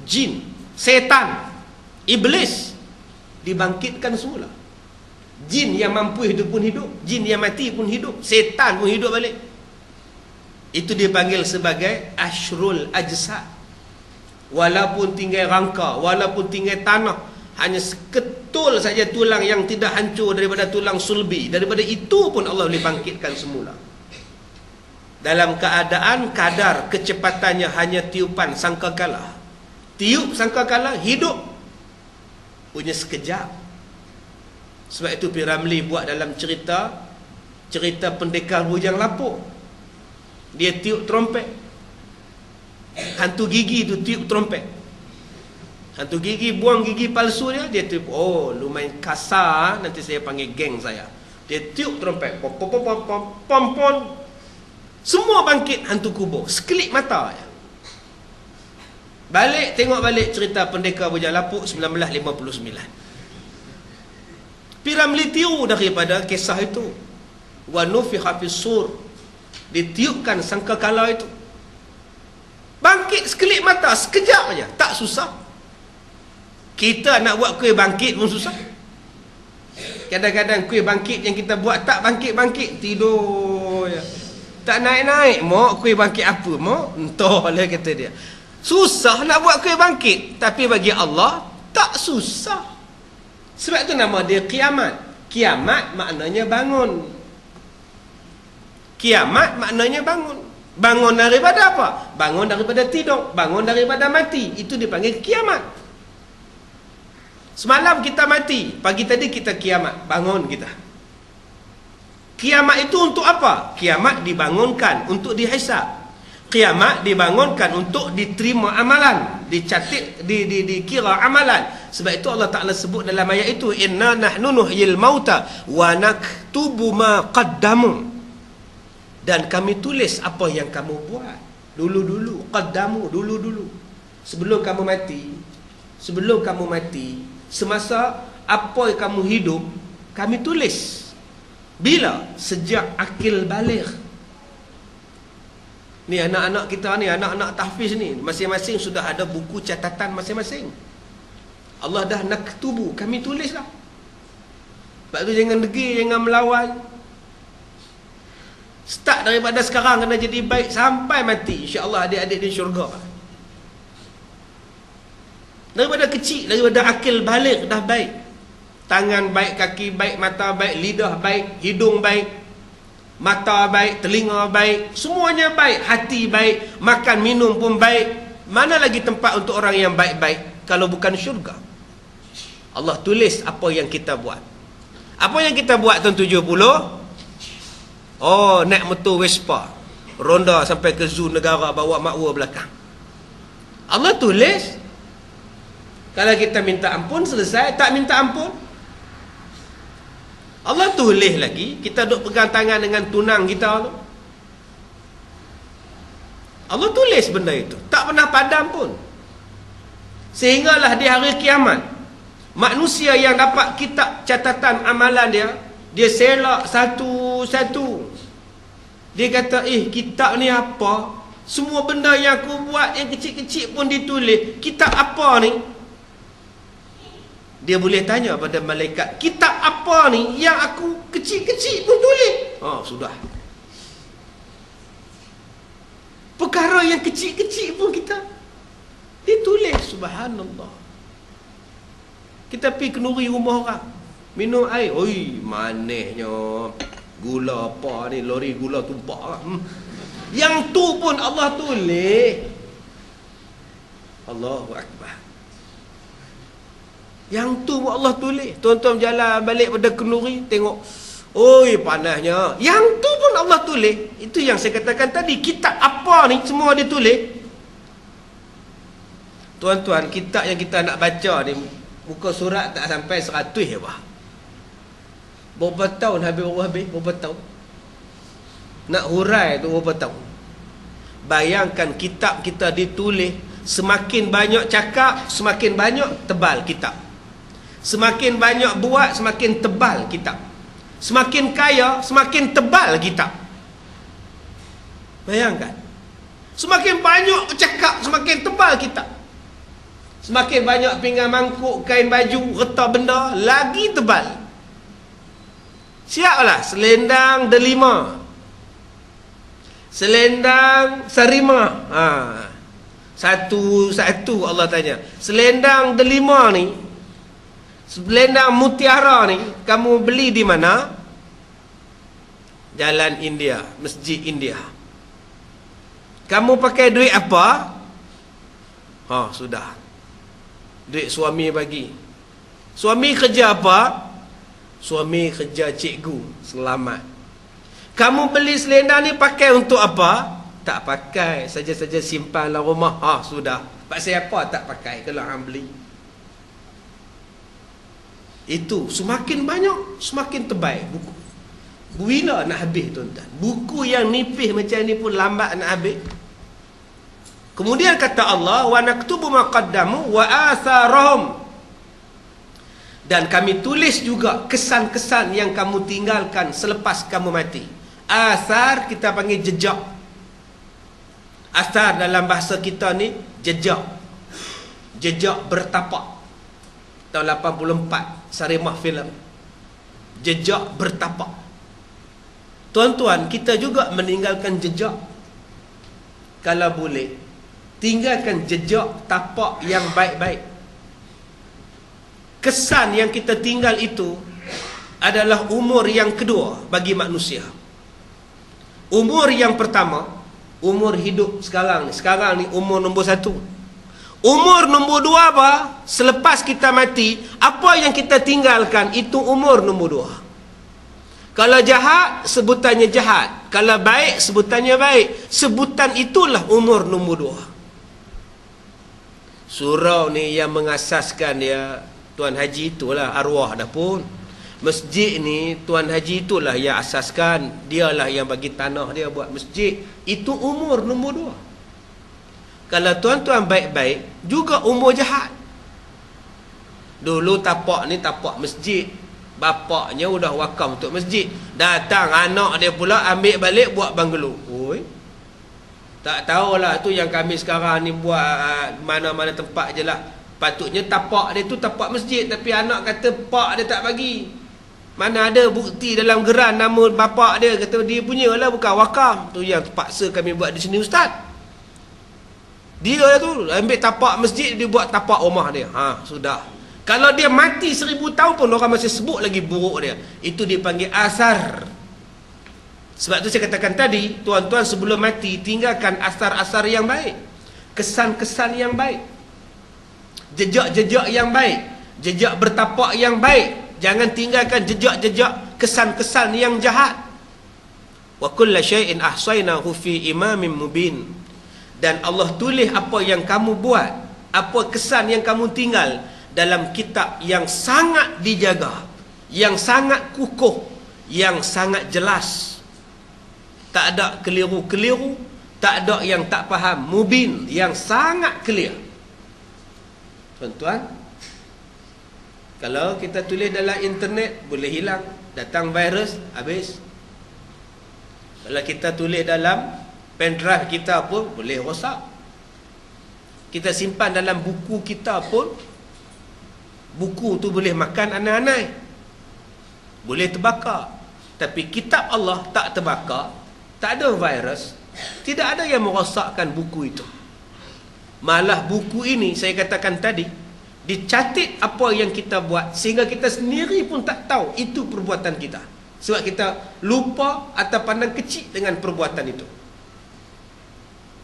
jin, setan, iblis dibangkitkan semula. Jin yang mampu hidup pun hidup, jin yang mati pun hidup, setan pun hidup balik. Itu dipanggil sebagai ashrul ajsad. Walaupun tinggal rangka, walaupun tinggal tanah, hanya seketul saja tulang yang tidak hancur daripada tulang sulbi, daripada itu pun Allah boleh bangkitkan semula. Dalam keadaan kadar kecepatannya hanya tiupan sangkakala. Tiup sangkakala, hidup punya sekejap. Sebab itu P. Ramlee buat dalam cerita pendekar bujang lapuk. Dia tiup trompet. Hantu gigi tu tiup trompet. Hantu gigi buang gigi palsu dia tiup. Oh, lumayan kasar, nanti saya panggil geng saya. Dia tiup trompet. Pom pom pom pom pom pom. Semua bangkit hantu kubur. Sekelip mata je. Tengok balik cerita pendekar bujang lapuk 1959. P. Ramlee tiru daripada kisah itu. Wa nufikha fis sur. Ditiupkan sangkakala itu. Bangkit sekelip mata, sekejap aja, tak susah. Kita nak buat kuih bangkit pun susah. Kadang-kadang kuih bangkit yang kita buat tak bangkit-bangkit, tidur je. Tak naik-naik, mak kuih bangkit apa mak? Entahlah kata dia. Susah nak buat kuih bangkit, tapi bagi Allah tak susah. Sebab tu nama dia kiamat. Kiamat maknanya bangun. Kiamat maknanya bangun. Bangun daripada apa? Bangun daripada tidur, bangun daripada mati. Itu dipanggil kiamat. Semalam kita mati, pagi tadi kita kiamat, bangun kita. Kiamat itu untuk apa? Kiamat dibangunkan untuk dihisab. Kiamat dibangunkan untuk diterima amalan, dicatat, dikira amalan. Sebab itu Allah Ta'ala sebut dalam ayat itu, inna nahnu nuhyil mauta wa naktubu ma qaddamu. Dan kami tulis apa yang kamu buat dulu-dulu. Qaddamu, dulu-dulu. Sebelum kamu mati, semasa apa yang kamu hidup, kami tulis. Bila? Sejak akil baligh. Ni anak-anak kita ni, anak-anak tahfiz ni, masing-masing sudah ada buku catatan masing-masing. Allah dah naktubu, kami tulis lah. Sebab tu jangan degil, jangan melawan. Start daripada sekarang kena jadi baik sampai mati. InsyaAllah adik-adik di syurga. Daripada kecil, daripada akil baligh dah baik. Tangan baik, kaki baik, mata baik, lidah baik, hidung baik, mata baik, telinga baik, semuanya baik, hati baik, makan minum pun baik. Mana lagi tempat untuk orang yang baik-baik kalau bukan syurga? Allah tulis apa yang kita buat. Apa yang kita buat tahun 70? Oh, naik motor Vespa, ronda sampai ke zoo negara, bawa makwa belakang. Allah tulis. Kalau kita minta ampun, selesai. Tak minta ampun, Allah tulis lagi. Kita duk pegang tangan dengan tunang kita tu, Allah tulis benda itu, tak pernah padam pun. Sehinggalah di hari kiamat, manusia yang dapat kitab catatan amalan dia selak satu-satu. Dia kata, kitab ni apa? Semua benda yang aku buat yang kecil-kecil pun ditulis. Kitab apa ni? Dia boleh tanya pada malaikat, kitab apa ni yang aku kecil-kecil pun tulis? Oh, sudah. Perkara yang kecil-kecil pun kita ditulis. Subhanallah. Kita pergi kenduri rumah orang, minum air, oi, manisnya. Gula apa ni, lori gula tumpah lah. Yang tu pun Allah tulis. Allahu Akbar. Yang tu pun Allah tulis. Tuan-tuan jalan balik pada kenduri, tengok, oi, panasnya. Yang tu pun Allah tulis. Itu yang saya katakan tadi, kitab apa ni semua dia tulis. Tuan-tuan, kitab yang kita nak baca ni, muka surat tak sampai 100 je bah. Berapa tahun habis? Berapa tahun? Nak hurai tu berapa tahun? Bayangkan kitab kita ditulis, semakin banyak cakap, semakin banyak tebal kitab. Semakin banyak buat, semakin tebal kitab. Semakin kaya, semakin tebal kitab. Bayangkan. Semakin banyak cakap, semakin tebal kitab. Semakin banyak pinggan mangkuk, kain baju, retak benda, lagi tebal. Siaplah selendang delima, selendang sarima. Satu-satu Allah tanya. Selendang delima ni, selendang mutiara ni, kamu beli di mana? Jalan India, Masjid India. Kamu pakai duit apa? Sudah. Duit suami bagi. Suami kerja apa? Suami kerja cikgu. Selamat. Kamu beli selendang ni pakai untuk apa? Tak pakai, saja-saja simpan dalam rumah. Sudah. Pasal apa tak pakai kalau hang beli? Itu semakin banyak, semakin terbaik buku. Bila nak habis tuan-tuan? Buku yang nipis macam ni pun lambat nak habis. Kemudian kata Allah, wa naktubu ma qaddamu wa atharahum. Dan kami tulis juga kesan-kesan yang kamu tinggalkan selepas kamu mati. Athar kita panggil jejak. Athar dalam bahasa kita ni jejak. Jejak bertapak. Tahun 84 Sarimah filem. Jejak bertapak. Tuan-tuan, kita juga meninggalkan jejak. Kalau boleh, tinggalkan jejak tapak yang baik-baik. Kesan yang kita tinggal itu adalah umur yang kedua bagi manusia. Umur yang pertama, umur hidup sekarang ni. Sekarang ni umur nombor 1. Umur nombor 2 apa? Selepas kita mati, apa yang kita tinggalkan itu umur nombor 2. Kalau jahat, sebutannya jahat. Kalau baik, sebutannya baik. Sebutan itulah umur nombor 2. Surau ni yang mengasaskan dia Tuan Haji itulah, arwah dah pun. Masjid ni Tuan Haji itulah yang asaskan. Dialah yang bagi tanah dia buat masjid. Itu umur nombor 2. Kalau tuan-tuan baik-baik, juga umur jahat. Dulu tapak ni tapak masjid, bapaknya udah wakaf untuk masjid. Datang anak dia pula ambil balik buat banglo. Oi, tak tahulah tu yang kami sekarang ni buat mana-mana tempat je lah. Patutnya tapak dia tu tapak masjid, tapi anak kata pak dia tak bagi. Mana ada bukti dalam geran nama bapak dia, kata dia punya lah, bukan wakaf. Tu yang terpaksa kami buat di sini ustaz. Dia tu ambil tapak masjid, dia buat tapak rumah dia. Sudah. Kalau dia mati 1000 tahun pun orang masih sebut lagi buruk dia. Itu dipanggil asar. Sebab tu saya katakan tadi, tuan-tuan sebelum mati tinggalkan asar-asar yang baik, kesan-kesan yang baik, jejak-jejak yang baik, jejak bertapak yang baik. Jangan tinggalkan jejak-jejak kesan-kesan yang jahat. Wa kullu syai'in ahsaynahu fi imamin mubin. Dan Allah tulis apa yang kamu buat, apa kesan yang kamu tinggal dalam kitab yang sangat dijaga, yang sangat kukuh, yang sangat jelas. Tak ada keliru-keliru, tak ada yang tak faham. Mubin, yang sangat clear. Tuan-tuan, kalau kita tulis dalam internet, boleh hilang. Datang virus, habis. Kalau kita tulis dalam pendrive kita pun, boleh rosak. Kita simpan dalam buku kita pun, buku tu boleh makan anai-anai, boleh terbakar. Tapi kitab Allah tak terbakar, tak ada virus, tidak ada yang merosakkan buku itu. Malah buku ini, saya katakan tadi, dicatat apa yang kita buat, sehingga kita sendiri pun tak tahu itu perbuatan kita. Sebab kita lupa atau pandang kecil dengan perbuatan itu.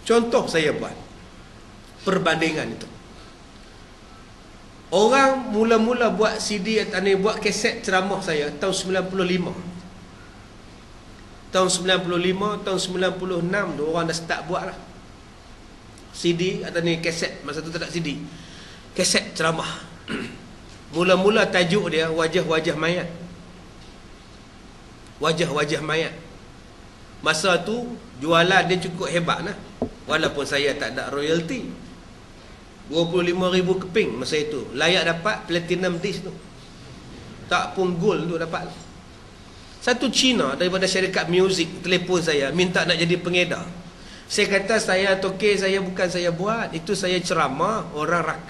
Contoh saya buat perbandingan itu. Orang mula-mula buat CD atau buat kaset ceramah saya tahun 95. Tahun 95, tahun 96 tu orang dah start buat lah CD atau kaset. Masa tu tak ada CD, kaset ceramah. Mula-mula tajuk dia wajah-wajah mayat. Wajah-wajah mayat. Masa tu jualan dia cukup hebat lah. Walaupun saya tak ada royalty. 25,000 keping masa itu. Layak dapat platinum disc tu. Tak pun gold tu dapat. Satu Cina daripada syarikat muzik telefon saya, minta nak jadi pengedar. Saya kata saya toke, saya bukan saya buat. Itu saya ceramah, orang rakam.